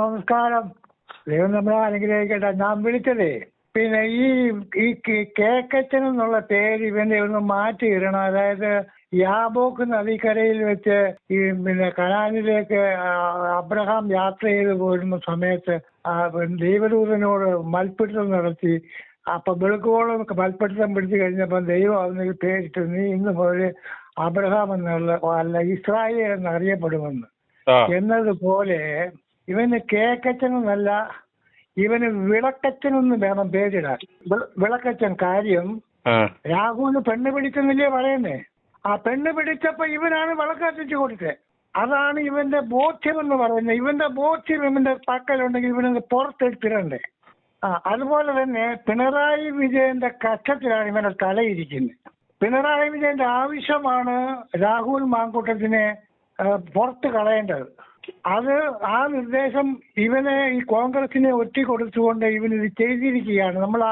നമസ്കാരം. ദൈവം നമ്മളെ അനുഗ്രഹിക്കട്ടെ. ഞാൻ വിളിച്ചതേ പിന്നെ ഈ കേക്കച്ചൻ എന്നുള്ള പേര് ഇവന്റെ ഒന്ന് മാറ്റി ഇടണം. അതായത് യാബോക്ക് നദിക്കരയിൽ വെച്ച് ഈ പിന്നെ കനാനിലേക്ക് അബ്രഹാം യാത്ര ചെയ്ത് പോരുന്ന സമയത്ത് ദൈവദൂതനോട് മൽപ്പിടുത്തം നടത്തി. അപ്പൊ വെളുക്കോളം മൽപ്പിടുത്തം പിടിച്ചു കഴിഞ്ഞപ്പോ ദൈവം അതിനൊരു പേരിട്ടു, നീ ഇന്ന് മുതൽ അബ്രഹാം എന്നുള്ള അല്ല ഇസ്രായേൽ എന്നറിയപ്പെടുമെന്ന്. എന്നതുപോലെ ഇവന് കേക്കച്ചനെന്നല്ല, ഇവന് വിളക്കച്ചനെന്ന് വേണം പേരിടാൻ. വിളക്കച്ചൻ. കാര്യം രാഹുലിന് പെണ്ണ് പിടിക്കുന്നില്ലേ പറയുന്നേ. ആ പെണ്ണ് പിടിച്ചപ്പോ ഇവനാണ് വിളക്ക് കത്തിച്ചു കൊടുത്തത്. അതാണ് ഇവന്റെ ബോധ്യം എന്ന് പറയുന്നത്. ഇവന്റെ ബോധ്യം ഇവന്റെ പക്കലുണ്ടെങ്കിൽ ഇവനെ പുറത്തെടുത്തിടണ്ടേ. അതുപോലെ തന്നെ പിണറായി വിജയന്റെ കക്ഷത്തിലാണ് ഇവന്റെ തലയിരിക്കുന്നത്. പിണറായി വിജയന്റെ ആവശ്യമാണ് രാഹുൽ മാങ്കൂട്ടത്തിനെ പുറത്ത് കളയേണ്ടത്. അത് ആ നിർദ്ദേശം ഇവനെ ഈ കോൺഗ്രസിനെ ഒറ്റിക്കൊടുത്തുകൊണ്ട് ഇവനിത് ചെയ്തിരിക്കുകയാണ്. നമ്മൾ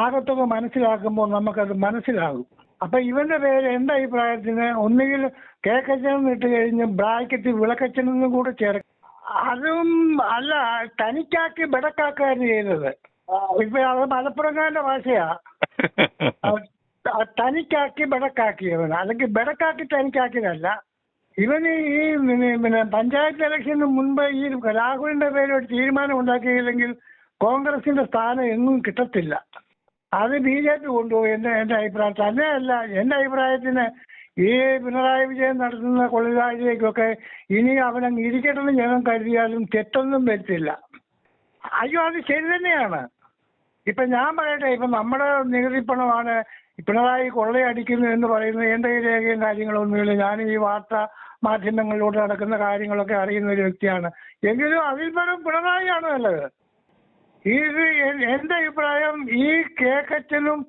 ആകത്തൊക്കെ മനസ്സിലാക്കുമ്പോൾ നമുക്കത് മനസ്സിലാകും. അപ്പൊ ഇവന്റെ പേര് എന്റെ അഭിപ്രായത്തിന് ഒന്നുകിൽ കേക്കച്ചൻ ഇട്ട് കഴിഞ്ഞ് ബ്രാക്കറ്റ് വിളക്കച്ചനെന്നും കൂടെ ചേർക്കും. അതും അല്ല, തനിക്കാക്കി ബെടക്കാക്കാണ് ചെയ്തത്. ഇപ്പൊ അത് മലപ്പുറംകാരന്റെ ഭാഷയാ. തനിക്കാക്കി ബെടക്കാക്കിയവൻ, അല്ലെങ്കിൽ ബെടക്കാക്കി തനിക്കാക്കിയതല്ല. ഇവന് ഈ പിന്നെ പഞ്ചായത്ത് ഇലക്ഷന് മുൻപ് ഈ രാഹുലിന്റെ പേര് ഒരു തീരുമാനം ഉണ്ടാക്കിയില്ലെങ്കിൽ കോൺഗ്രസിന്റെ സ്ഥാനം എങ്ങും കിട്ടത്തില്ല. അത് BJP കൊണ്ടുപോയി. എന്റെ അഭിപ്രായം തന്നെയല്ല, എന്റെ അഭിപ്രായത്തിന് ഈ പിണറായി വിജയൻ നടത്തുന്ന കൊള്ളിതാഴിലേക്കൊക്കെ ഇനി അവനങ്ങ് ഇരിക്കട്ടെന്ന് ഞാൻ കരുതിയാലും തെറ്റൊന്നും വരുത്തില്ല. അയ്യോ, അത് ശരി തന്നെയാണ്. ഇപ്പൊ ഞാൻ പറയട്ടെ, ഇപ്പൊ നമ്മുടെ നികുതി പണമാണ് പിണറായി കൊള്ളയടിക്കുന്നു എന്ന് പറയുന്നത് എന്റെ രേഖയും കാര്യങ്ങളൊന്നുമില്ല. ഞാൻ ഈ വാർത്താ മാധ്യമങ്ങളിലൂടെ നടക്കുന്ന കാര്യങ്ങളൊക്കെ അറിയുന്ന ഒരു വ്യക്തിയാണ്. എങ്കിലും അതിൽ പരം പിണറായിയാണ് നല്ലത്. ഇത് എന്റെ അഭിപ്രായം. ഈ കേക്കച്ചനും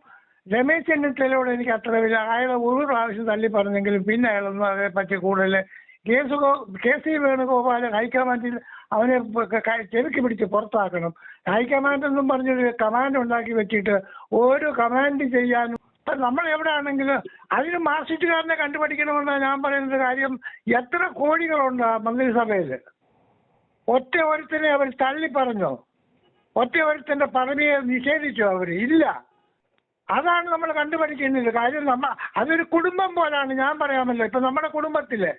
രമേശ് ചെന്നിത്തലയോട് എനിക്ക് അത്ര വലിയ, അയാളെ ഒരു പ്രാവശ്യം തള്ളി പറഞ്ഞെങ്കിലും പിന്നെ അയാളൊന്നും അതേപ്പറ്റി കൂടുതൽ KC വേണുഗോപാൽ ഹൈക്കമാൻഡിൽ അവനെ ചെറുക്കി പിടിച്ച് പുറത്താക്കണം. ഹൈക്കമാൻഡ് എന്നും പറഞ്ഞൊരു കമാൻഡ് ഉണ്ടാക്കി വെച്ചിട്ട് ഒരു കമാൻഡ് ചെയ്യാനും നമ്മൾ എവിടെ ആണെങ്കിലും അതിന് മാർക്സിസ്റ്റുകാരനെ കണ്ടുപിടിക്കണമെന്നാണ് ഞാൻ പറയുന്നത്. കാര്യം എത്ര കോടികളുണ്ട് ആ മന്ത്രിസഭയിൽ. ഒറ്റ ഒരുത്തനെ അവർ തള്ളി പറഞ്ഞോ? ഒറ്റ ഒരുത്തന്റെ പദവിയെ നിഷേധിച്ചോ അവർ? ഇല്ല. അതാണ് നമ്മൾ കണ്ടുപിടിക്കുന്നത്. കാര്യം അതൊരു കുടുംബം പോലാണ്. ഞാൻ പറയാമല്ലോ, ഇപ്പൊ നമ്മുടെ കുടുംബത്തില്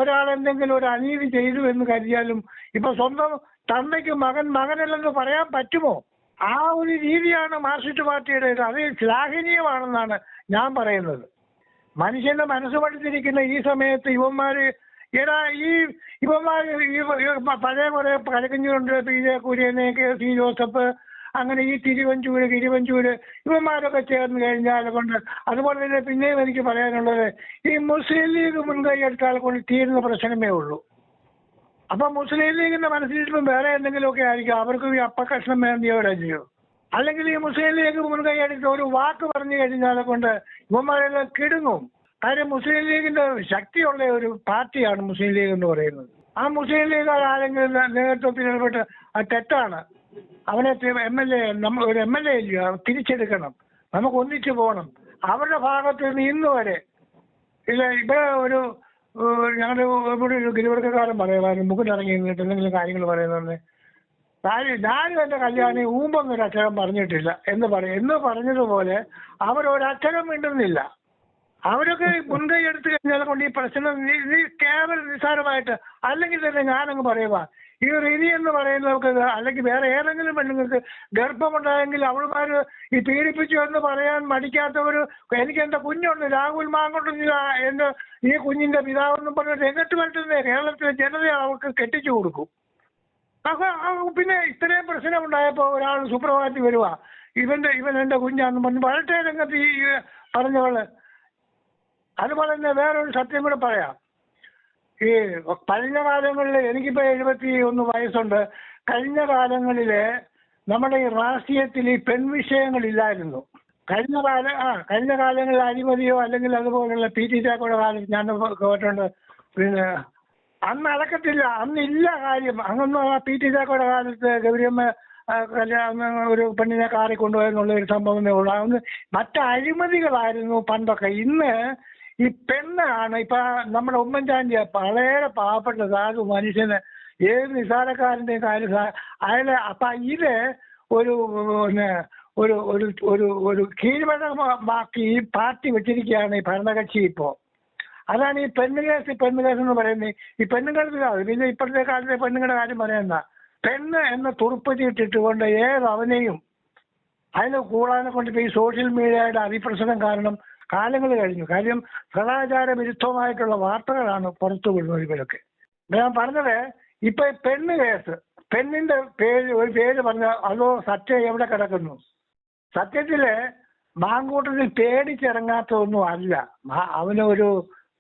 ഒരാൾ എന്തെങ്കിലും ഒരു അനീതി ചെയ്തു എന്ന് കരുതിയാലും ഇപ്പൊ സ്വന്തം തന്തയ്ക്ക് മകനല്ലെന്ന് പറയാൻ പറ്റുമോ? ആ ഒരു രീതിയാണ് മാർക്സിസ്റ്റ് പാർട്ടിയുടെ. അത് ശ്ലാഘനീയമാണെന്നാണ് ഞാൻ പറയുന്നത്. മനുഷ്യന്റെ മനസ്സ് പഠിച്ചിരിക്കുന്ന ഈ സമയത്ത് ഇവന്മാര് പഴയ കുറെ കലക്കഞ്ഞുകൊണ്ട് PJ കുര്യനെ, KC ജോസഫ്, അങ്ങനെ ഈ തിരുവഞ്ചൂര് ഇവന്മാരൊക്കെ ചേർന്ന് കഴിഞ്ഞാൽ കൊണ്ട്, അതുപോലെ തന്നെ പിന്നെയും എനിക്ക് പറയാനുള്ളത്, ഈ മുസ്ലിം ലീഗ് മുൻകൈ എടുത്താൽ കൊണ്ട് തീരുന്ന പ്രശ്നമേ ഉള്ളൂ. അപ്പൊ മുസ്ലിം ലീഗിന്റെ മനസ്സിലിപ്പം വേറെ എന്തെങ്കിലുമൊക്കെ ആയിരിക്കും. അവർക്ക് ഈ അപ്പക്കഷ്ണം വേണ്ടിയവരല്ലയോ? അല്ലെങ്കിൽ ഈ മുസ്ലിം ലീഗ് മുൻകൈ എടുത്ത് ഒരു വാക്ക് പറഞ്ഞു കഴിഞ്ഞാൽ കൊണ്ട് ഇവന്മാരെല്ലാം കിടുങ്ങും. കാര്യം മുസ്ലിം ലീഗിന്റെ ശക്തിയുള്ള ഒരു പാർട്ടിയാണ് മുസ്ലിം ലീഗ് എന്ന് പറയുന്നത്. ആ മുസ്ലിം ലീഗ് ആരെങ്കിലും നേതൃത്വത്തിൽ ഇടപെട്ട് അത് തെറ്റാണ്. അവനെ നമ്മൾ ഒരു MLA ഇല്ലയോ, തിരിച്ചെടുക്കണം. നമുക്ക് ഒന്നിച്ചു പോകണം. അവരുടെ ഭാഗത്ത് നിന്ന് ഇന്ന് വരെ ഇല്ല. ഇവിടെ ഞങ്ങളുടെ ഇവിടെ ഒരു ഗിരിവർഗക്കാരൻ പറയുമായിരുന്നു, മുഖത്തിറങ്ങി നിന്നിട്ട് എന്തെങ്കിലും കാര്യങ്ങൾ പറയുന്നത്. ഞാനും എന്റെ കല്യാണി ഊമ്പൊന്നൊരു അക്ഷരം പറഞ്ഞിട്ടില്ല എന്ന് പറഞ്ഞതുപോലെ അവരൊരക്ഷരം മിണ്ടുന്നില്ല. അവരൊക്കെ മുൻകൈ എടുത്തു കഴിഞ്ഞാൽ കൊണ്ട് ഈ പ്രശ്നം കേവലം നിസ്സാരമായിട്ട്, അല്ലെങ്കിൽ തന്നെ ഞാനങ്ങ് പറയുക, ഈ റിനി എന്ന് പറയുന്നവർക്ക് അല്ലെങ്കിൽ വേറെ ഏതെങ്കിലും പെണ്ണുങ്ങൾക്ക് ഗർഭമുണ്ടായെങ്കിൽ അവൾമാര് ഈ പീഡിപ്പിച്ചു എന്ന് പറയാൻ മടിക്കാത്തവര്, എനിക്ക് എന്റെ കുഞ്ഞുണ്ട് രാഹുൽ മാങ്കൂട്ടത്തിൽ, എന്റെ ഈ കുഞ്ഞിന്റെ പിതാവെന്നും പറഞ്ഞിട്ട് എങ്ങോട്ട് പറ്റുന്നേ കേരളത്തിലെ ജനത അവർക്ക് കെട്ടിച്ചു കൊടുക്കും. പിന്നെ ഇത്രയും പ്രശ്നം ഉണ്ടായപ്പോ ഒരാൾ സുപ്രഭാതത്തിൽ വരുക, ഇവൻ എന്റെ കുഞ്ഞാന്ന് പറഞ്ഞു വളരെ രംഗത്ത് ഈ പറഞ്ഞവള്. അതുപോലെ തന്നെ വേറൊരു സത്യം കൂടെ പറയാം. ഈ കഴിഞ്ഞ കാലങ്ങളിൽ, എനിക്കിപ്പോ 71 വയസ്സുണ്ട്, കഴിഞ്ഞ കാലങ്ങളില് നമ്മുടെ ഈ രാഷ്ട്രീയത്തിൽ ഈ പെൺവിഷയങ്ങളില്ലായിരുന്നു. കഴിഞ്ഞ കാലങ്ങളിൽ അഴിമതിയോ അല്ലെങ്കിൽ അതുപോലുള്ള PT ചാക്കോയുടെ കാലത്ത് ഞാൻ കേട്ടിട്ടുണ്ട്. പിന്നെ അന്ന് അടക്കത്തില്ല, അന്നില്ല കാര്യം. അന്നൊന്നും ആ PT ചാക്കോയുടെ കാലത്ത് ഗൗരിയമ്മ ഒരു പെണ്ണിനെ കാറി കൊണ്ടുപോയെന്നുള്ള ഒരു സംഭവമേ ഉള്ളൂ. അന്ന് മറ്റ് അഴിമതികളായിരുന്നു പണ്ടൊക്കെ. ഇന്ന് ഈ പെണ്ണാണ്. ഇപ്പൊ നമ്മുടെ ഉമ്മൻചാണ്ടി വളരെ പാവപ്പെട്ട സാധു മനുഷ്യന് ഏത് നിസാരക്കാരൻ്റെയും കാര്യം അയാളെ അപ്പം ഇത് ഒരു പിന്നെ ഒരു ഒരു ഒരു ഒരു കീഴ്വഴക്കമാക്കി ഈ പാർട്ടി വെച്ചിരിക്കുകയാണ് ഈ ഭരണകക്ഷി ഇപ്പോൾ. അതാണ് ഈ പെണ്ണ് കേസ് എന്ന് പറയുന്നത്. ഈ പെണ്ണുങ്ങൾക്ക് പിന്നെ ഇപ്പോഴത്തെ കാലത്തെ പെണ്ണുങ്ങളുടെ കാര്യം പറയുന്ന പെണ്ണ് എന്ന തുറുപ്പത്തിയിട്ടിട്ടുകൊണ്ട് അവനെയും അതിന് കൂടാതെ കൊണ്ട് ഇപ്പോൾ ഈ സോഷ്യൽ മീഡിയയുടെ അതിപ്രസരം കാരണം കാലങ്ങൾ കഴിഞ്ഞു. കാര്യം സദാചാര വിരുദ്ധമായിട്ടുള്ള വാർത്തകളാണ് പുറത്തു വിടുന്നത് ഇവരൊക്കെ. ഞാൻ പറഞ്ഞത് ഇപ്പൊ പെണ്ണ് കേസ്, പെണ്ണിന്റെ ഒരു പേര് പറഞ്ഞാൽ അതോ സത്യം എവിടെ കിടക്കുന്നു? സത്യത്തില് മാങ്കൂട്ടത്തിൽ പേടിച്ചിറങ്ങാത്തതൊന്നും അല്ല. അവനൊരു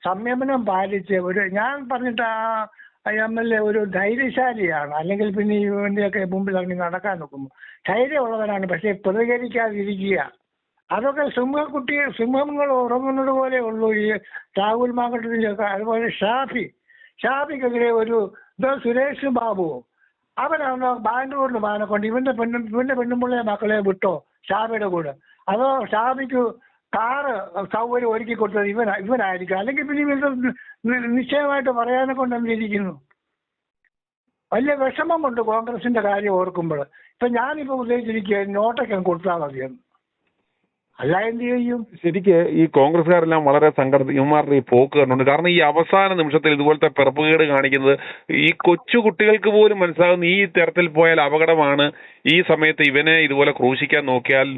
സംയമനം പാലിച്ച് ഞാൻ പറഞ്ഞിട്ട് MLA ഒരു ധൈര്യശാലിയാണ്. അല്ലെങ്കിൽ പിന്നെ ഇവന്റെയൊക്കെ മുമ്പിൽ ഇറങ്ങി നടക്കാൻ നോക്കുമ്പോൾ ധൈര്യമുള്ളവനാണ്, പക്ഷെ പ്രതികരിക്കാതിരിക്കുക. അതൊക്കെ സിംഹങ്ങൾ ഉറങ്ങുന്നത് പോലെ ഉള്ളൂ ഈ രാഹുൽ മാങ്കൂട്ടത്തിലൊക്കെ. അതുപോലെ ഷാഫിക്കെതിരെ ഒരു സുരേഷ് ബാബു അവനാണ് ബാംഗ്ലൂരിൽ മാനക്കൊണ്ട് ഇവന്റെ പെണ്ണുമ്പിള്ളയെ മക്കളെ വിട്ടോ ഷാഫിയുടെ കൂടെ. അതോ ഷാഫിക്ക് കാറ് സൗകര്യം ഒരുക്കി കൊടുത്തത് ഇവനായിരിക്കും. അല്ലെങ്കിൽ പിന്നെ ഇവർ നിശ്ചയമായിട്ട് പറയാനെ കൊണ്ട് എന്തിരിക്കുന്നു. വലിയ വിഷമമുണ്ട് കോൺഗ്രസിന്റെ കാര്യം ഓർക്കുമ്പോൾ. ഇപ്പൊ ഞാനിപ്പോ ഉദ്ദേശിച്ചിരിക്കുക നോട്ടൊക്കെ കൊടുത്താൽ മതിയെന്ന്. അല്ല എന്ത് ചെയ്യും? ശരിക്ക് ഈ കോൺഗ്രസ്സുകാരെല്ലാം വളരെ ഇവന്മാരുടെ ഈ പോക്ക് കണ്ടുണ്ട്. കാരണം ഈ അവസാന നിമിഷത്തിൽ ഇതുപോലത്തെ പിറപ്പുകേട് കാണിക്കുന്നത് ഈ കൊച്ചു കുട്ടികൾക്ക് പോലും മനസ്സിലാകുന്ന ഈ തരത്തിൽ പോയാൽ അപകടമാണ്. ഈ സമയത്ത് ഇവനെ ഇതുപോലെ ക്രൂശിക്കാൻ നോക്കിയാൽ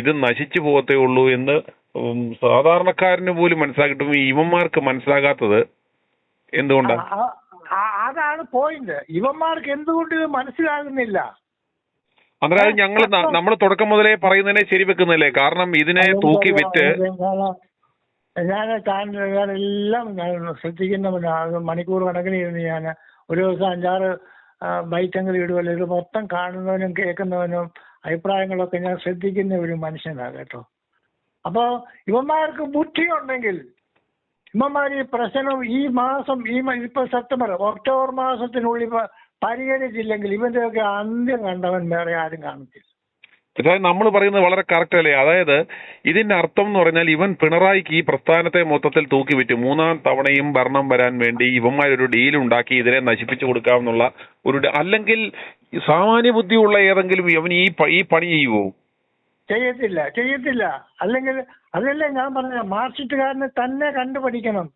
ഇത് നശിച്ചു പോകത്തേ ഉള്ളൂ എന്ന് സാധാരണക്കാരന് പോലും മനസ്സിലാക്കിയിട്ടും ഇവന്മാർക്ക് മനസ്സിലാകാത്തത് എന്തുകൊണ്ടാണ്? അതാണ് പോയിന്റ്. ഇവന്മാർക്ക് എന്തുകൊണ്ട് ഇത് മനസ്സിലാകുന്നില്ല? അന്നേരം നമ്മൾ തുടക്കം മുതലേ പറയുന്നതിനെ ശരിവെക്കുന്നില്ലേ? കാരണം ഇതിനെ തൂക്കി വിറ്റ് ഞാൻ ചാനലുകാരെല്ലാം ശ്രദ്ധിക്കുന്നവനാണ്. മണിക്കൂർ കണക്കിന് ഇരുന്ന് ഞാൻ ഒരു ദിവസം 5-6 ബൈറ്റെങ്കിലും ഇടുമല്ലോ. ഇത് മൊത്തം കാണുന്നവനും കേൾക്കുന്നവനും അഭിപ്രായങ്ങളൊക്കെ ഞാൻ ശ്രദ്ധിക്കുന്ന ഒരു മനുഷ്യനാണ് കേട്ടോ. അപ്പോൾ ഇവന്മാർക്ക് ബുദ്ധിയുണ്ടെങ്കിൽ ഇവന്മാർ ഈ പ്രശ്നം ഈ മാസം ഇപ്പൊ ഒക്ടോബർ മാസത്തിനുള്ളിൽ പരിഹരിച്ചില്ലെങ്കിൽ ഇവന്റെയൊക്കെ അന്ത്യം കണ്ടവൻ വേറെ ആരും കാണത്തില്ല. നമ്മൾ പറയുന്നത് വളരെ കറക്റ്റ് അല്ലേ? അതായത് ഇതിന്റെ അർത്ഥം എന്ന് പറഞ്ഞാൽ ഇവൻ പിണറായിക്ക് ഈ പ്രസ്ഥാനത്തെ മൊത്തത്തിൽ തൂക്കി വിറ്റ് 3-ാം തവണയും ഭരണം വരാൻ വേണ്ടി ഇവന്മാരൊരു ഡീൽ ഉണ്ടാക്കി ഇതിനെ നശിപ്പിച്ചു കൊടുക്കാമെന്നുള്ള അല്ലെങ്കിൽ സാമാന്യ ബുദ്ധിയുള്ള ഏതെങ്കിലും ഇവൻ ഈ പണി ചെയ്യുമോ? ചെയ്യത്തില്ല. അല്ലെങ്കിൽ അതല്ലേ ഞാൻ പറഞ്ഞ മാർക്സിസ്റ്റുകാരനെ തന്നെ കണ്ടുപഠിക്കണം.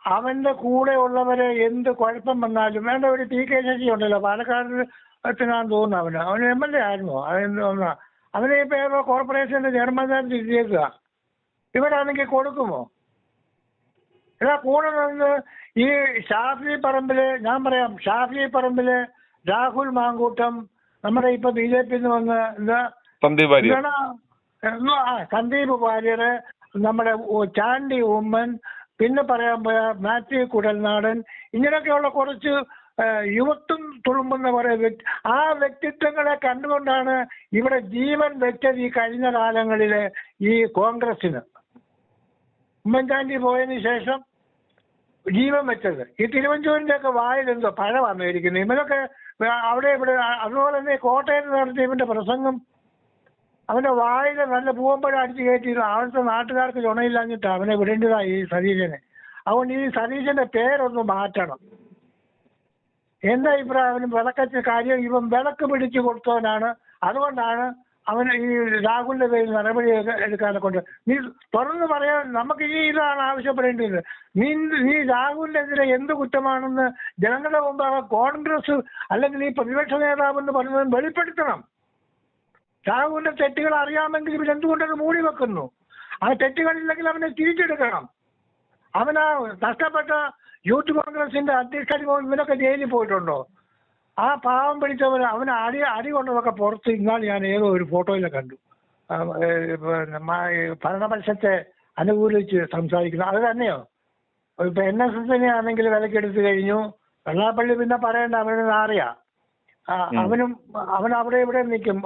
അവന്റെ കൂടെ ഉള്ളവരെ എന്ത് കുഴപ്പം വന്നാലും വേണ്ട. ഒരു TK ശശി ഉണ്ടല്ലോ, പാലക്കാടിനാന്ന് തോന്നുന്നു. അവന് MLA ആയിരുന്നോ? അവനെ ഇപ്പൊ കോർപ്പറേഷന്റെ ചെയർമാൻ തിരിച്ചേക്കുക. ഇവരാണെങ്കിൽ കൊടുക്കുമോ? ഇതാ കൂടെ നിന്ന് ഈ ഷാഫി പറമ്പില് രാഹുൽ മാങ്കൂട്ടം, നമ്മുടെ ഇപ്പൊ BJP വന്ന് സന്ദീപ് വാര്യർ, നമ്മുടെ ചാണ്ടി ഉമ്മൻ, പിന്നെ പറയാൻ പോയ മാത്യു കുടൽനാടൻ, ഇങ്ങനെയൊക്കെയുള്ള കുറച്ച് യുവത്വം തുളുമ്പുന്ന കുറെ ആ വ്യക്തിത്വങ്ങളെ കണ്ടുകൊണ്ടാണ് ഇവിടെ ജീവൻ വെച്ചത് ഈ കഴിഞ്ഞ കാലങ്ങളില് ഈ കോൺഗ്രസിന്. ഉമ്മൻചാണ്ടി പോയതിനു ശേഷം ജീവൻ വെച്ചത് ഈ തിരുവഞ്ചൂരിന്റെ ഒക്കെ വായിലെന്തോ പഴമാണ് ഇരിക്കുന്നത്. ഇവരൊക്കെ അവിടെ ഇവിടെ. അതുപോലെ തന്നെ കോട്ടയത്ത് നടത്തിയ ഇവന്റെ പ്രസംഗം, അവന്റെ വായില് നല്ല പൂവമ്പഴം അടിച്ചു കയറ്റിയിരുന്നു. അവിടുത്തെ നാട്ടുകാർക്ക് ചുണയില്ലാഞ്ഞിട്ട് അവനെ വിടേണ്ടതായി ഈ സതീശനെ. അതുകൊണ്ട് ഈ സതീശന്റെ പേരൊന്ന് മാറ്റണം. എന്താ അഭിപ്രായം? അവന് വിളക്കച്ച കാര്യം ഇവൻ വിളക്ക് പിടിച്ചു കൊടുത്തവനാണ്. അതുകൊണ്ടാണ് അവന് ഈ രാഹുലിന്റെ പേരിൽ നടപടി എടുക്കാനെ കൊണ്ട്. നീ തുറന്ന് പറയാൻ നമുക്ക് ഇതാണ് ആവശ്യപ്പെടേണ്ടത്. നീ രാഹുലിനെതിരെ എന്ത് കുറ്റമാണെന്ന് ജനങ്ങളുടെ മുമ്പാകെ കോൺഗ്രസ് അല്ലെങ്കിൽ ഈ പ്രതിപക്ഷ നേതാവെന്ന് പറയുന്നത് വെളിപ്പെടുത്തണം. രാഹുലിന്റെ തെറ്റുകൾ അറിയാമെങ്കിൽ ഇവർ എന്തുകൊണ്ടത് മൂടി വെക്കുന്നു? ആ തെറ്റുകളില്ലെങ്കിൽ അവനെ തിരിച്ചെടുക്കണം. അവനാ നഷ്ടപ്പെട്ട യൂത്ത് കോൺഗ്രസിന്റെ അധ്യക്ഷൻ ഇവരൊക്കെ ജയിലിൽ പോയിട്ടുണ്ടോ? ആ പാവം പിടിച്ചവർ അവന് അടി കൊണ്ടതൊക്കെ പുറത്ത് ഇന്നാൾ ഞാൻ ഏതോ ഒരു ഫോട്ടോയിലെ കണ്ടു. ഭരണപക്ഷത്തെ അനുകൂലിച്ച് സംസാരിക്കുന്നു. അത് തന്നെയോ? ഇപ്പൊ NSSനെ ആണെങ്കിൽ വിലക്കെടുത്ത് കഴിഞ്ഞു. വെള്ളാപ്പള്ളി പിന്നെ പറയേണ്ട, അവന് അറിയാം. അവൻ അവിടെ ഇവിടെ നിൽക്കും.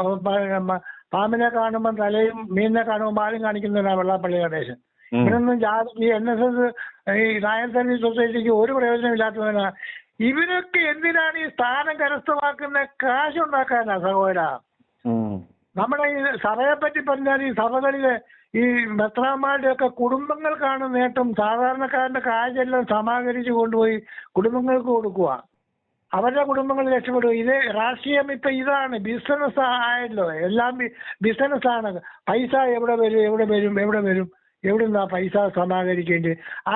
പാമ്പിനെ കാണുമ്പോൾ തലയും മീനിനെ കാണുമ്പോൾ പാലും കാണിക്കുന്നവനാണ് വെള്ളാപ്പള്ളി ഗണേശൻ. ഇവരൊന്നും ഈ NSS ഈ നായർ സർവീസ് സൊസൈറ്റിക്ക് ഒരു പ്രയോജനമില്ലാത്തവനാ. ഇവരൊക്കെ എന്തിനാണ് ഈ സ്ഥാനം കരസ്ഥമാക്കുന്ന? കാശുണ്ടാക്കാനാ സഹോദര. നമ്മുടെ ഈ സഭയെ പറ്റി പറഞ്ഞാൽ ഈ സഭകളില് ഈ മെത്രാന്മാരുടെ ഒക്കെ കുടുംബങ്ങൾക്കാണ് നേട്ടം. സാധാരണക്കാരന്റെ കാശെല്ലാം സമാഹരിച്ച് കൊണ്ടുപോയി കുടുംബങ്ങൾക്ക് കൊടുക്കുക. അവരുടെ കുടുംബങ്ങൾ രക്ഷപ്പെടും. ഇത് രാഷ്ട്രീയം ഇപ്പൊ ഇതാണ്, ബിസിനസ് ആയല്ലോ, എല്ലാം ബിസിനസ്സാണ്. പൈസ എവിടെ വരും, എവിടെ വരും, എവിടെ വരും, എവിടുന്നാ പൈസ സമാഹരിക്കേണ്ടത്? ആ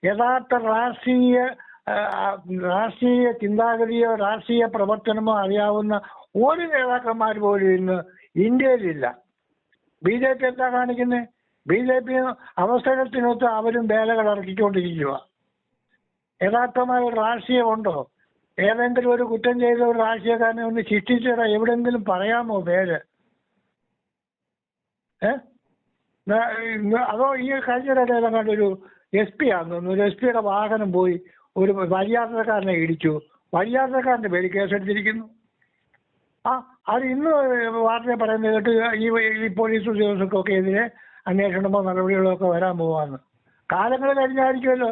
യഥാർത്ഥ രാഷ്ട്രീയ ചിന്താഗതിയോ രാഷ്ട്രീയ പ്രവർത്തനമോ അറിയാവുന്ന ഒരു നേതാക്കന്മാർ പോലും ഇന്ന് ഇന്ത്യയിലില്ല. BJP എന്താ കാണിക്കുന്നത്? BJP അവസരത്തിനൊത്ത് അവരും വേലകൾ ഇറക്കിക്കൊണ്ടിരിക്കുക. യഥാർത്ഥമായ ഒരു രാഷ്ട്രീയം ഉണ്ടോ? ഏതെങ്കിലും ഒരു കുറ്റം ചെയ്ത ഒരു രാഷ്ട്രീയക്കാരനെ ഒന്ന് ശിക്ഷിച്ചിട എവിടെങ്കിലും പറയാമോ പേര്? അതോ ഈ കഴിഞ്ഞിടയിലെങ്ങാണ്ട് ഒരു SP ആണെന്ന് തോന്നുന്നു, ഒരു SP-യുടെ വാഹനം പോയി ഒരു വഴിയാത്രക്കാരനെ ഇടിച്ചു. വഴിയാത്രക്കാരന്റെ പേര് കേസെടുത്തിരിക്കുന്നു. അത് ഇന്ന് വാർത്തയെ പറയുന്നത് കേട്ട് ഈ പോലീസ് ഉദ്യോഗസ്ഥർക്കൊക്കെ എതിരെ അന്വേഷണമോ നടപടികളോ ഒക്കെ വരാൻ പോവാന്ന്. കാലങ്ങൾ കഴിഞ്ഞായിരിക്കുമല്ലോ.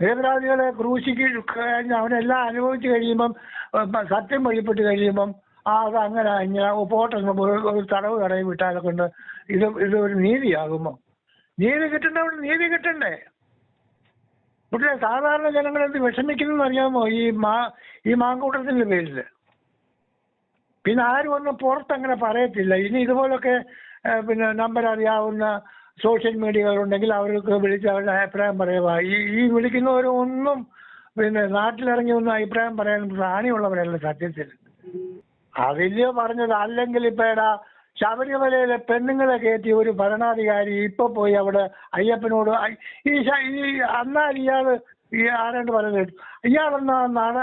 നിരപരാധികളെ ക്രൂശിക്ക് കഴിഞ്ഞ് അവനെല്ലാം അനുഭവിച്ച് കഴിയുമ്പം സത്യം വെളിപ്പെട്ട് കഴിയുമ്പം അത് അങ്ങനെ ഇങ്ങനെ പോട്ടെ ഒരു തടവ് കടയിൽ വിട്ടാലെ കൊണ്ട് ഇത് ഒരു നീതിയാകുമോ? നീതി കിട്ടേണ്ടവിടെ നീതി കിട്ടണ്ടേ? പക്ഷേ സാധാരണ ജനങ്ങൾ എന്ത് വിഷമിക്കുന്നെന്ന് അറിയാമോ ഈ മാങ്കൂട്ടത്തിന്റെ പേരിൽ? പിന്നെ ആരും ഒന്നും പുറത്തങ്ങനെ പറയത്തില്ല. ഇനി ഇതുപോലൊക്കെ പിന്നെ നമ്പർ അറിയാവുന്ന സോഷ്യൽ മീഡിയകളുണ്ടെങ്കിൽ അവർക്ക് വിളിച്ച് അവരുടെ അഭിപ്രായം പറയുക. ഈ വിളിക്കുന്നവരൊന്നും പിന്നെ നാട്ടിലിറങ്ങി ഒന്നും അഭിപ്രായം പറയാൻ പ്രാണിയുള്ളവരല്ല സത്യത്തിൽ. അതില്ലയോ പറഞ്ഞത്. അല്ലെങ്കിൽ ഇപ്പൊ ശബരിമലയിലെ പെണ്ണുങ്ങളെ കയറ്റി ഒരു ഭരണാധികാരി ഇപ്പൊ പോയി അവിടെ അയ്യപ്പനോട് അന്നാൽ ആരാണ്ട് പറയുന്നത്, ഇയാളെന്നാണ്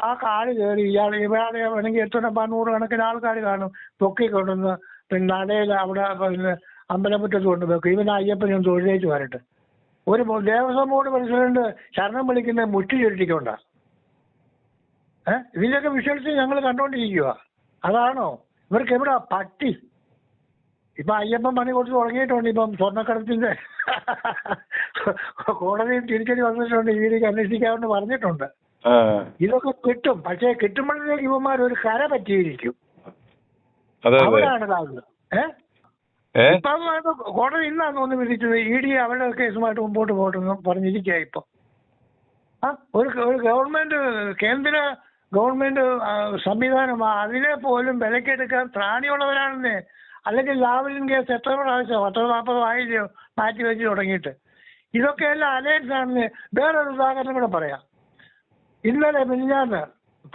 ആ കാട് കയറി ഇയാളെ വേണമെങ്കിൽ എത്ര 100 കണക്കിന് ആൾക്കാർ കാണും പൊക്കിക്കൊണ്ടുവന്ന് പിന്നെ നടയിൽ അവിടെ പിന്നെ അമ്പലമുറ്റത്ത് കൊണ്ട് വെക്കും. ഇവൻ അയ്യപ്പനും തൊഴിലേറ്റ് വരട്ടെ. ഒരു ദേവസ്വം ബോർഡ് പ്രസിഡന്റ് ശരണം വിളിക്കുന്ന മുഷ്ടി ചുരുട്ടിക്കൊണ്ടാ. ഇതിൻ്റെയൊക്കെ വിഷ്വൽസ് ഞങ്ങൾ കണ്ടോണ്ടിരിക്കുക. അതാണോ ഇവർക്ക് എവിടാ പട്ടി? ഇപ്പൊ അയ്യപ്പൻ പണി കൊടുത്ത് തുടങ്ങിയിട്ടുണ്ട്. ഇപ്പം സ്വർണ്ണക്കടത്തിന്റെ കോടതിയിൽ തിരിച്ചടി വന്നിട്ടുണ്ട്. ഇതിലേക്ക് അന്വേഷിക്കാമെന്ന് പറഞ്ഞിട്ടുണ്ട്. ഇതൊക്കെ കിട്ടും. പക്ഷേ കിട്ടുമ്പോഴത്തേക്ക് ഇവന്മാർ ഒരു കര പറ്റിയിരിക്കും. അവിടെയാണ് കാര്യം. ഇപ്പൊ കോടതി ഇന്നാണ് ഒന്ന് വിധിച്ചത്. ED അവരുടെ കേസുമായിട്ട് മുമ്പോട്ട് പോകട്ടെന്ന് പറഞ്ഞിരിക്കുക. ഇപ്പൊ ഒരു ഗവൺമെന്റ്, കേന്ദ്ര ഗവൺമെന്റ് സംവിധാനമാണ്. അതിനെ പോലും വിലക്കെടുക്കാൻ ത്രാണിയുള്ളവരാണെന്നേ. അല്ലെങ്കിൽ ലാവലിൻ കേസ് എത്ര പ്രാവശ്യം 40 ആയില്ലയോ മാറ്റി വെച്ച് തുടങ്ങിയിട്ട്. ഇതൊക്കെയെല്ലാം അലയൻസ് ആണെന്ന്. വേറൊരു ഉദാഹരണം കൂടെ പറയാം. ഇന്നലെ മിനിഞ്ഞാന്ന്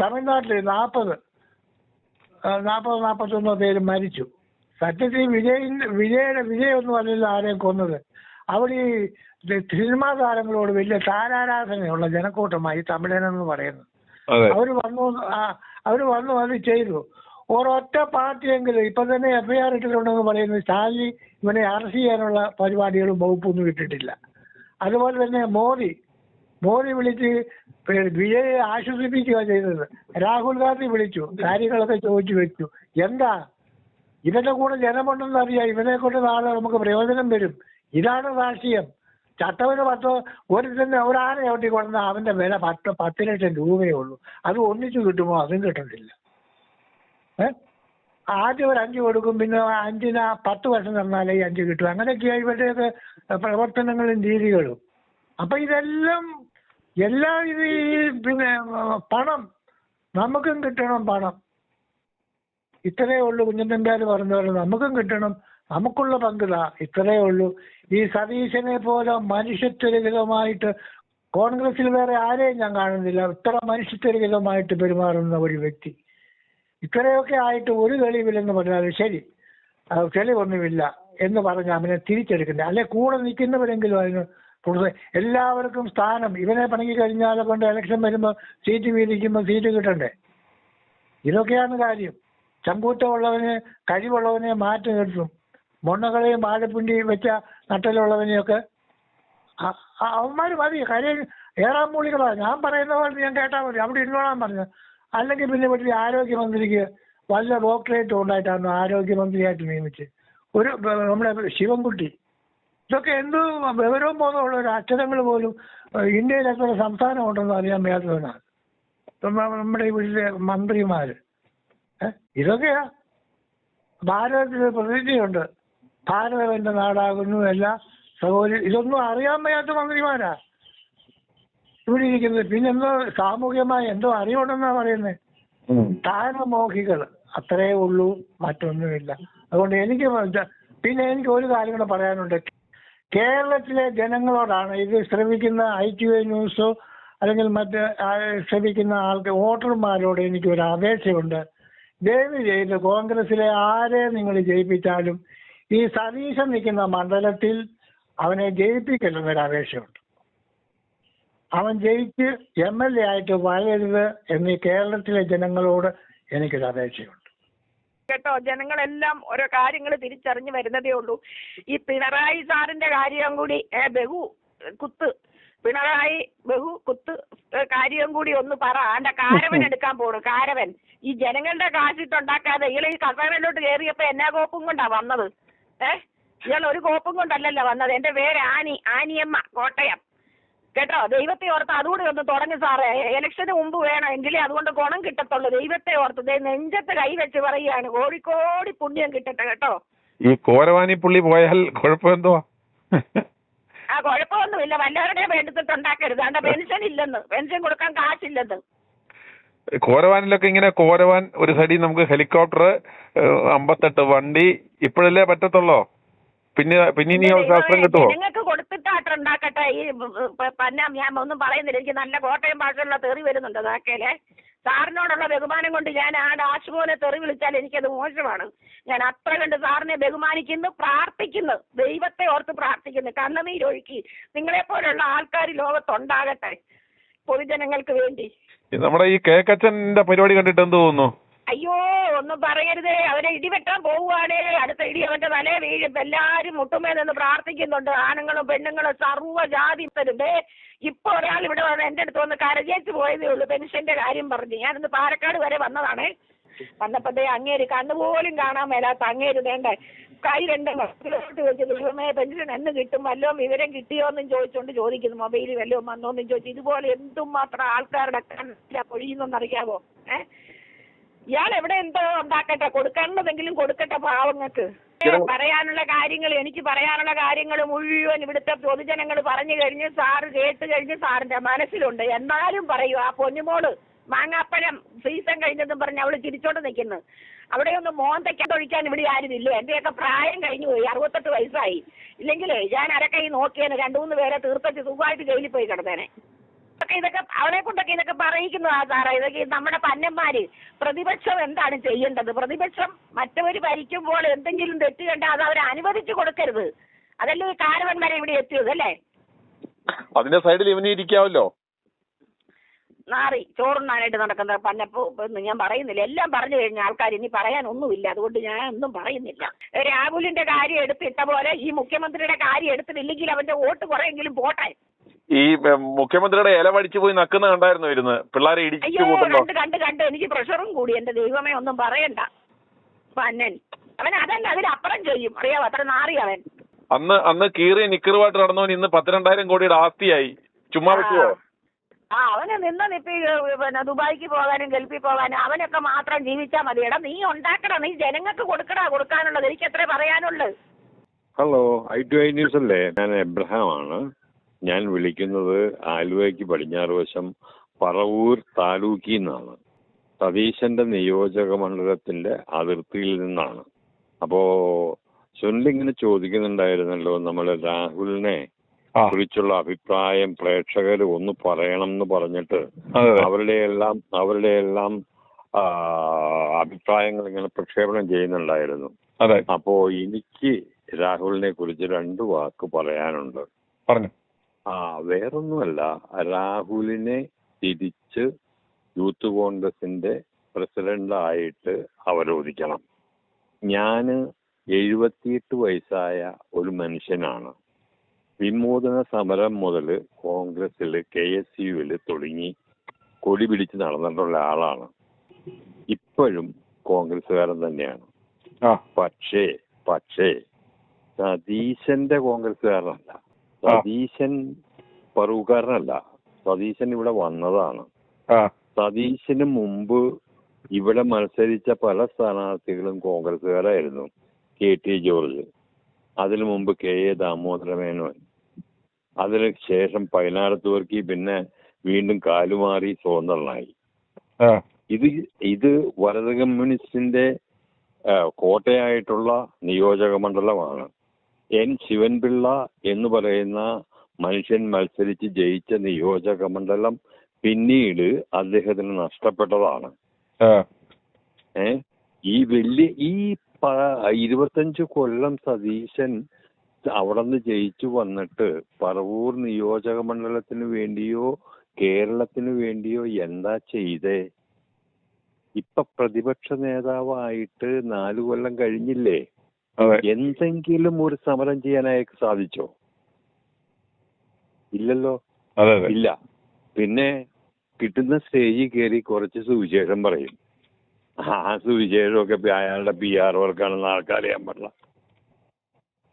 തമിഴ്നാട്ടിൽ 41 പേര് മരിച്ചു. സത്യത്തിൽ വിജയൊന്നും അല്ലല്ലോ ആരെയും കൊന്നത്. അവിടെ ഈ സിനിമാ താരങ്ങളോട് വലിയ താരാരാധനയുള്ള ജനക്കൂട്ടമായി തമിഴനെന്ന് പറയുന്നത്. അവര് വന്നു അത് ചെയ്തു. ഒരൊറ്റ പാർട്ടിയെങ്കിലും ഇപ്പൊ തന്നെ FIR ഇട്ടിട്ടുണ്ടെന്ന് പറയുന്നത് സ്റ്റാലിൻ ഇവനെ അറസ്റ്റ് ചെയ്യാനുള്ള പരിപാടികളും വകുപ്പൊന്നും ഇട്ടിട്ടില്ല. അതുപോലെ തന്നെ മോദി വിളിച്ച് വിജയെ ആശ്വസിപ്പിക്കുക ചെയ്തത്. രാഹുൽ ഗാന്ധി വിളിച്ചു, കാര്യങ്ങളൊക്കെ ചോദിച്ചു വെച്ചു. എന്താ ഇവന്റെ കൂടെ ജനമുണ്ടെന്ന് അറിയാം. ഇവനെ കൊണ്ട് നാളെ നമുക്ക് പ്രയോജനം വരും. ഇതാണ് രാഷ്ട്രീയം. ചട്ടവിന് ഒരാന ചവിട്ടി കൊടുത്താൽ അവന്റെ വില 10 ലക്ഷം രൂപയേ ഉള്ളൂ. അത് ഒന്നിച്ചു കിട്ടുമോ? അതും കിട്ടത്തില്ല. ആദ്യം ഒരു 5 കൊടുക്കും, പിന്നെ 5ന് 10 വർഷം തന്നാലേ 5 കിട്ടും. അങ്ങനെയൊക്കെയാണ് ഇവരുടെയൊക്കെ പ്രവർത്തനങ്ങളും രീതികളും. അപ്പൊ ഇതെല്ലാം ഇത് പിന്നെ പണം നമുക്കും കിട്ടണം. പണം ഇത്രയേ ഉള്ളൂ. കുഞ്ഞന്തമ്പ്യാർ പറഞ്ഞ പോലെ നമുക്കും കിട്ടണം. നമുക്കുള്ള പങ്കിതാ ഇത്രയേ ഉള്ളൂ. ഈ സതീശനെ പോലെ മനുഷ്യത്വരഹിതമായിട്ട് കോൺഗ്രസിൽ വേറെ ആരെയും ഞാൻ കാണുന്നില്ല. ഇത്ര മനുഷ്യത്വരഹിതമായിട്ട് പെരുമാറുന്ന ഒരു വ്യക്തി. ഇത്രയൊക്കെ ആയിട്ട് ഒരു തെളിവില്ലെന്ന് പറഞ്ഞാൽ ശരി, തെളിവൊന്നുമില്ല എന്ന് പറഞ്ഞ് അവനെ തിരിച്ചെടുക്കണ്ടേ? അല്ലെ കൂടെ നിൽക്കുന്നവരെങ്കിലും അതിന് എല്ലാവർക്കും സ്ഥാനം. ഇവനെ പണിക്ക് കഴിഞ്ഞാലെ കൊണ്ട് ഇലക്ഷൻ വരുമ്പോൾ സീറ്റ് വീതിക്കുമ്പോൾ സീറ്റ് കിട്ടണ്ടേ? ഇതൊക്കെയാണ് കാര്യം. ചങ്കൂറ്റമുള്ളവന് കഴിവുള്ളവനെ മാറ്റി നിർത്തും. മൊണ്ണകളെയും വാഴപ്പിണ്ടിയും വെച്ച നട്ടലുള്ളവനെയൊക്കെ അവന്മാർ മതി. കാര്യം ഏറാമൂളികളാണ്. ഞാൻ പറയുന്ന പോലെ ഞാൻ കേട്ടാൽ മതി, അവിടെ ഇരുന്നോളാൻ പറഞ്ഞു. അല്ലെങ്കിൽ പിന്നെ വീട്ടിൽ ആരോഗ്യമന്ത്രിക്ക് വല്ല ഡോക്ടറേറ്റും ഉണ്ടായിട്ടാണ് ആരോഗ്യമന്ത്രിയായിട്ട് നിയമിച്ച് നമ്മുടെ ശിവൻകുട്ടി. ഇതൊക്കെ എന്ത് വിവരവും ബോധമുള്ള ഒരു അക്ഷരങ്ങൾ പോലും ഇന്ത്യയിൽ എത്ര സംസ്ഥാനം ഉണ്ടെന്ന് അറിയാൻ വയ്യാത്തവനാണ് നമ്മുടെ ഇവിടുത്തെ മന്ത്രിമാര്. ഇതൊക്കെയാ ഭാരതത്തിൽ പ്രതിജ്ഞയുണ്ട്. ഭാരതം എന്റെ നാടാകുന്നു എല്ലാ സഹോദരി. ഇതൊന്നും അറിയാൻ വയ്യാത്ത മന്ത്രിമാരാ. ഇവിടെ ഇരിക്കുന്നത്. പിന്നെ എന്തോ സാമൂഹികമായി എന്തോ അറിവുണ്ടെന്നാ പറയുന്നത്. താരമോഹികൾ അത്രേ ഉള്ളൂ, മറ്റൊന്നുമില്ല. അതുകൊണ്ട് പിന്നെ എനിക്ക് ഒരു കാര്യം കൂടെ പറയാനുണ്ട്. കേരളത്തിലെ ജനങ്ങളോടാണ് ഇത് ശ്രമിക്കുന്ന ITV ന്യൂസോ അല്ലെങ്കിൽ മറ്റ് ശ്രമിക്കുന്ന വോട്ടർമാരോട് എനിക്കൊരു അപേക്ഷയുണ്ട്. ദയവ് ചെയ്ത് കോൺഗ്രസിലെ ആരെ നിങ്ങൾ ജയിപ്പിച്ചാലും ഈ സതീശൻ നിൽക്കുന്ന മണ്ഡലത്തിൽ അവനെ ജയിപ്പിക്കല്ലെന്നൊരു അപേക്ഷയുണ്ട്. അവൻ ജയിച്ച് MLA ആയിട്ട് വരരുത് എന്ന് കേരളത്തിലെ ജനങ്ങളോട് എനിക്കൊരു അപേക്ഷയുണ്ട്. കേട്ടോ, ജനങ്ങളെല്ലാം ഓരോ കാര്യങ്ങൾ തിരിച്ചറിഞ്ഞു വരുന്നതേ ഉള്ളൂ. ഈ പിണറായി സാറിന്റെ കാര്യം കൂടി പിണറായി കുത്ത് കാര്യം കൂടി ഒന്ന് പറ. ആന്റെ കാരവൻ എടുക്കാൻ പോണു. കാരവൻ ഈ ജനങ്ങളുടെ കാശിട്ടുണ്ടാക്കാതെ ഇയാൾ ഈ കസേരയിലോട്ട് കയറിയപ്പോ എന്നാ കോപ്പും കൊണ്ടാ വന്നത്? ഇയാൾ ഒരു കോപ്പും കൊണ്ടല്ലല്ലോ വന്നത്. എന്റെ പേര് ആനിയമ്മ, കോട്ടയം. കേട്ടോ, ദൈവത്തെ ഓർത്ത് അതുകൂടി ഒന്ന് തുടങ്ങി സാറേ. ഇലക്ഷന് മുമ്പ് വേണം, എങ്കിലേ അതുകൊണ്ട് ഗുണം കിട്ടത്തുള്ളൂ. ദൈവത്തെ ഓർത്ത് നെഞ്ചത്ത് കൈവച്ച് പറയുകയാണ്, കോടിക്കോടി പുണ്യം കിട്ടട്ടെ. കേട്ടോ, ഈ കോരവാനി പുള്ളി പോയാൽ കുഴപ്പമെന്തുവാ? കുഴപ്പമൊന്നുമില്ല. വല്ലവരുടെയും എടുത്തിട്ടുണ്ടാക്കരുത്. അതിന്റെ പെൻഷൻ ഇല്ലെന്ന്, പെൻഷൻ കൊടുക്കാൻ കാശില്ലെന്ന്. കോരവാനിലൊക്കെ ഇങ്ങനെ കോരവാൻ ഒരു സൈഡിൽ നമുക്ക് ഹെലികോപ്റ്റർ 58 വണ്ടി ഇപ്പോഴല്ലേ പറ്റത്തുള്ളോ? പിന്നെ ഇനി അവകാശം കിട്ടുമോ? നിങ്ങൾക്ക് കൊടുത്തിട്ടാട്ട് ഉണ്ടാക്കട്ടെ. ഈ ഞാൻ ഒന്നും പറയുന്നില്ല. എനിക്ക് നല്ല കോട്ടയം ഭാഷയുള്ള തെറി വരുന്നുണ്ട്. അതാക്കേലെ സാറിനോടുള്ള ബഹുമാനം കൊണ്ട് ഞാൻ ആശുമോനെ തെറി വിളിച്ചാൽ എനിക്കത് മോശമാണ്. ഞാൻ അത്ര കണ്ട് സാറിനെ ബഹുമാനിക്കുന്നു, പ്രാർത്ഥിക്കുന്നു, ദൈവത്തെ ഓർത്ത് പ്രാർത്ഥിക്കുന്നു, കണ്ണുനീരൊഴുക്കി. നിങ്ങളെപ്പോലുള്ള ആൾക്കാർ ലോകത്തുണ്ടാകട്ടെ പൊതുജനങ്ങൾക്ക് വേണ്ടി. നമ്മുടെ ഈ കേക്കച്ചന്റെ പരിപാടി കണ്ടിട്ട് എന്ത് തോന്നുന്നു? അയ്യോ, ഒന്നും പറയരുതേ. അവനെ ഇടിവെട്ടാൻ പോവുകയാണേ. അടുത്ത ഇടി അവന്റെ തലേ വീഴും. എല്ലാരും മുട്ടുമേ നിന്ന് പ്രാർത്ഥിക്കുന്നുണ്ട്. ആണുങ്ങളും പെണ്ണുങ്ങളും സർവ്വജാതി തരുന്നേ. ഇപ്പൊ ഒരാൾ ഇവിടെ വന്ന് എന്റെ അടുത്ത് വന്ന് കരജേച്ച് പോയതേ ഉള്ളൂ, പെൻഷന്റെ കാര്യം പറഞ്ഞ്. ഞാനിന്ന് പാലക്കാട് വരെ വന്നതാണേ. വന്നപ്പോഴേ അങ്ങേര് കണ്ണുപോലും കാണാൻ മേലാത്ത അങ്ങേര് വേണ്ടേ കൈ 2 മക്കളോട്ട് വെച്ച് ദൈവമേ പെൻഷൻ എന്ന് കിട്ടും, വല്ലതും വിവരം കിട്ടിയോന്നും ചോദിക്കുന്നു. മൊബൈലിൽ വല്ലതും വന്നോന്നും ചോദിച്ചു. ഇതുപോലെ എന്തുമാത്രം ആൾക്കാരുടെ കണ്ണില പൊഴിയുന്നറിയാവോ? ഇയാൾ എവിടെ എന്തോ ഉണ്ടാക്കട്ടെ, കൊടുക്കേണ്ടതെങ്കിലും കൊടുക്കട്ടെ പാവങ്ങൾക്ക്. പറയാനുള്ള കാര്യങ്ങൾ, എനിക്ക് പറയാനുള്ള കാര്യങ്ങൾ മുഴുവൻ ഇവിടുത്തെ പൊതുജനങ്ങൾ പറഞ്ഞു കഴിഞ്ഞ് സാറ് കേട്ട് കഴിഞ്ഞ് സാറിന്റെ മനസ്സിലുണ്ട്. എന്നാലും പറയൂ, ആ പൊന്നുമോള് മാങ്ങാപ്പഴം സീസൺ കഴിഞ്ഞെന്നും പറഞ്ഞ് അവള് ചിരിച്ചോണ്ട് നിൽക്കുന്നു. അവിടെയൊന്നും മോന്തയ്ക്കൊഴിക്കാൻ ഇവിടെ ആരുമില്ല. എന്റെയൊക്കെ പ്രായം കഴിഞ്ഞു പോയി, 68 വയസ്സായി. ഇല്ലെങ്കിൽ ഞാൻ അരക്കൈ നോക്കിയേനെ 2-3 പേരെ തീർത്തിട്ട് സുഖമായിട്ട് ജയിലിൽ പോയി കിടന്നേനെ. ഇതൊക്കെ അവളെ കൊണ്ടൊക്കെ ഇതൊക്കെ പറയിക്കുന്നതാ സാറേ. ഇതൊക്കെ നമ്മുടെ പന്നന്മാര്. പ്രതിപക്ഷം എന്താണ് ചെയ്യേണ്ടത്? പ്രതിപക്ഷം മറ്റവര് ഭരിക്കുമ്പോൾ എന്തെങ്കിലും തെറ്റ് കണ്ടാൽ അത് അവരെ അനുവദിച്ചു കൊടുക്കരുത്. അതല്ലേ ഈ കാരവൻ വരെ ഇവിടെ എത്തിയത് അല്ലേ? അതിന്റെ സൈഡിൽ ഇവന് ഇരിക്കാവല്ലോ. നാറി ചോറുണ്ണാനായിട്ട് നടക്കുന്ന പന്നപ്പോ ഞാൻ പറയുന്നില്ല. എല്ലാം പറഞ്ഞു കഴിഞ്ഞ ആൾക്കാർ ഇനി പറയാനൊന്നുമില്ല. അതുകൊണ്ട് ഞാൻ ഒന്നും പറയുന്നില്ല. രാഹുലിന്റെ കാര്യം എടുത്തിട്ട പോലെ ഈ മുഖ്യമന്ത്രിയുടെ കാര്യം എടുത്തിട്ടില്ലെങ്കിൽ അവന്റെ വോട്ട് കുറെയെങ്കിലും പോട്ടെ. ഈ മുഖ്യമന്ത്രിയുടെ ഇല പഠിച്ചു പോയി നക്കുന്ന കണ്ടായിരുന്നു ഇരുന്ന് പിള്ളേരെ അയ്യോ, കണ്ട് എനിക്ക് പ്രഷറും കൂടി. എന്റെ ദൈവമേ, ഒന്നും പറയണ്ട. പന്നൻ അവൻ അതല്ല, അതിലപ്പുറം ചെയ്യും. അറിയാവോ, അത്ര നാറി അവൻ. അന്ന് കീറിയ നിക്കറുമായിട്ട് നടന്നവൻ ഇന്ന് 12,000 കോടിയുടെ ആസ്തിയായി. ചുമ്മാ പറ്റുമോ? അവന് നിപ്പി പിന്നെ ദുബായിക്ക് പോകാനും ഗൾഫിൽ പോകാനും അവനൊക്കെ മാത്രം ജീവിച്ചാൽ മതി. എടാ, നീ ഉണ്ടാക്കടാ, നീ ജനങ്ങൾക്ക് കൊടുക്കാനുള്ളത്. എനിക്ക് എത്ര പറയാനുള്ളത്. ഹലോ, ITV ന്യൂസ് അല്ലേ? ഞാൻ എബ്രഹാം ആണ്. ഞാൻ വിളിക്കുന്നത് ആലുവയ്ക്ക് പടിഞ്ഞാറ് വശം പറവൂർ താലൂക്കിൽ നിന്നാണ്. സതീശന്റെ നിയോജക മണ്ഡലത്തിന്റെ അതിർത്തിയിൽ നിന്നാണ്. അപ്പോ സുനിലിങ്ങനെ ചോദിക്കുന്നുണ്ടായിരുന്നല്ലോ, നമ്മളെ രാഹുലിനെ കുറിച്ചുള്ള അഭിപ്രായം പ്രേക്ഷകർ ഒന്ന് പറയണം എന്ന് പറഞ്ഞിട്ട് അവരുടെ എല്ലാം അഭിപ്രായങ്ങൾ ഇങ്ങനെ പ്രക്ഷേപണം ചെയ്യുന്നുണ്ടായിരുന്നു. അപ്പോ എനിക്ക് രാഹുലിനെ കുറിച്ച് 2 വാക്ക് പറയാനുണ്ട്. വേറൊന്നുമല്ല, രാഹുലിനെ തിരിച്ച് യൂത്ത് കോൺഗ്രസിന്റെ പ്രസിഡന്റായിട്ട് അവരോധിക്കണം. ഞാന് 78 വയസ്സായ ഒരു മനുഷ്യനാണ്. വിമോചന സമരം മുതൽ കോൺഗ്രസിൽ KSUവിൽ തുടങ്ങി കൊടി പിടിച്ച് നടന്നിട്ടുള്ള ആളാണ്. ഇപ്പോഴും കോൺഗ്രസ്സുകാരൻ തന്നെയാണ്. പക്ഷേ സതീശന്റെ കോൺഗ്രസ്സുകാരനല്ല. സതീശൻ പറവൂക്കാരനല്ല. സതീശൻ ഇവിടെ വന്നതാണ്. സതീശന് മുമ്പ് ഇവിടെ മത്സരിച്ച പല സ്ഥാനാർത്ഥികളും കോൺഗ്രസ്സുകാരായിരുന്നു. KT ജോർജ്, അതിനു മുമ്പ് KA ദാമോദര മേനോൻ, അതിന് ശേഷം പൈനാരത്തുവർക്കി, പിന്നെ വീണ്ടും കാലുമാറി സ്വതന്ത്രനായി. ഇത് വലത് കമ്മ്യൂണിസ്റ്റിന്റെ കോട്ടയായിട്ടുള്ള നിയോജക മണ്ഡലമാണ്. എൻ ശിവൻപിള്ള എന്ന് പറയുന്ന മനുഷ്യൻ മത്സരിച്ച് ജയിച്ച നിയോജക മണ്ഡലം പിന്നീട് അദ്ദേഹത്തിന് നഷ്ടപ്പെട്ടതാണ്. ഈ 25 കൊല്ലം സതീശൻ അവിടെ നിന്ന് ജയിച്ചു വന്നിട്ട് പറവൂർ നിയോജക മണ്ഡലത്തിന് വേണ്ടിയോ കേരളത്തിന് വേണ്ടിയോ എന്താ ചെയ്തേ? ഇപ്പൊ പ്രതിപക്ഷ നേതാവായിട്ട് 4 കൊല്ലം കഴിഞ്ഞില്ലേ? എന്തെങ്കിലും ഒരു സമരം ചെയ്യാൻ അയാൾക്ക് സാധിച്ചോ? ഇല്ലല്ലോ. ഇല്ല. പിന്നെ കിട്ടുന്ന സ്റ്റേജിൽ കയറി കുറച്ച് സുവിശേഷം പറയും. ആ സുവിശേഷമൊക്കെ അയാളുടെ PR വർക്കാണെന്ന് ആൾക്കറിയാൻ പാടില്ല.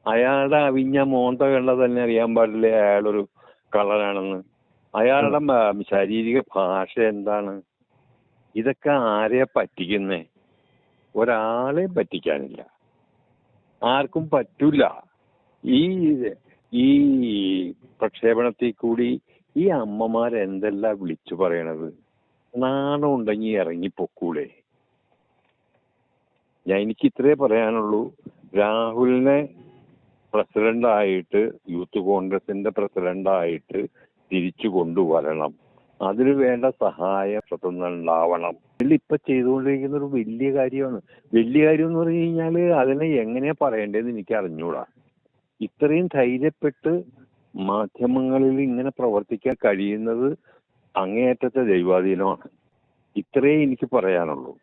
അയാളുടെ അവിഞ്ഞ മോന്ത കണ്ട തന്നെ അറിയാൻ പാടില്ലേ അയാളൊരു കള്ളനാണെന്ന്? അയാളുടെ ശാരീരിക ഭാഷ എന്താണ്? ഇതൊക്കെ ആരെയാ പറ്റിക്കുന്നേ? ഒരാളെ പറ്റിക്കാനില്ല, ആർക്കും പറ്റൂല. ഈ പ്രക്ഷേപണത്തിൽ കൂടി ഈ അമ്മമാരെന്തെല്ലാം വിളിച്ചു പറയണത്? നാണം ഉണ്ടെങ്കിൽ ഇറങ്ങിപ്പൊക്കൂടെ? എനിക്ക് ഇത്രേ പറയാനുള്ളൂ. രാഹുലിനെ പ്രസിഡന്റായിട്ട്, യൂത്ത് കോൺഗ്രസിന്റെ പ്രസിഡന്റായിട്ട് തിരിച്ചു കൊണ്ടുവരണം. അതിന് വേണ്ട സഹായം ഉണ്ടാവണം. ഇതിലിപ്പൊ ചെയ്തുകൊണ്ടിരിക്കുന്ന ഒരു വലിയ കാര്യമാണ്. വലിയ കാര്യം എന്ന് പറഞ്ഞു കഴിഞ്ഞാല് അതിനെ എങ്ങനെയാ പറയേണ്ടതെന്ന് എനിക്ക് അറിഞ്ഞൂടാ. ഇത്രയും ധൈര്യപ്പെട്ട് മാധ്യമങ്ങളിൽ ഇങ്ങനെ പ്രവർത്തിക്കാൻ കഴിയുന്നത് അങ്ങേയറ്റത്തെ ദൈവാധീനമാണ്. ഇത്രേ എനിക്ക് പറയാനുള്ളൂ.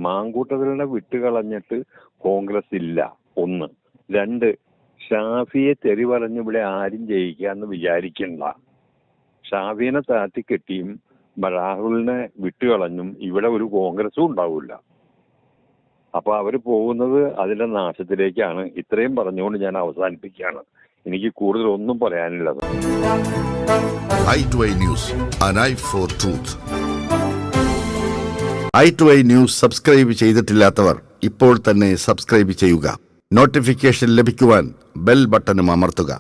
മാങ്കൂട്ടത്തിലെ വിട്ടുകളഞ്ഞിട്ട് കോൺഗ്രസ് ഇല്ല, 1. 2, ഷാഫിയെ തെറി പറഞ്ഞ് ഇവിടെ ആരും ജയിക്കാന്ന് വിചാരിക്കണ്ട. ഷാഫിയെ താത്തിക്കെട്ടിയും രാഹുലിനെ വിട്ടുകളഞ്ഞും ഇവിടെ ഒരു കോൺഗ്രസും ഉണ്ടാവില്ല. അപ്പൊ അവര് പോകുന്നത് അതിന്റെ നാശത്തിലേക്കാണ്. ഇത്രയും പറഞ്ഞുകൊണ്ട് ഞാൻ അവസാനിപ്പിക്കുകയാണ്. എനിക്ക് കൂടുതൽ ഒന്നും പറയാനില്ല. i2i News, an eye for truth. i2i News subscribe ചെയ്തിട്ടില്ലാത്തവർ ഇപ്പോൾ തന്നെ സബ്സ്ക്രൈബ് ചെയ്യുക. നോട്ടിഫിക്കേഷൻ ലഭിക്കുവാൻ ബെൽ ബട്ടണും അമർത്തുക.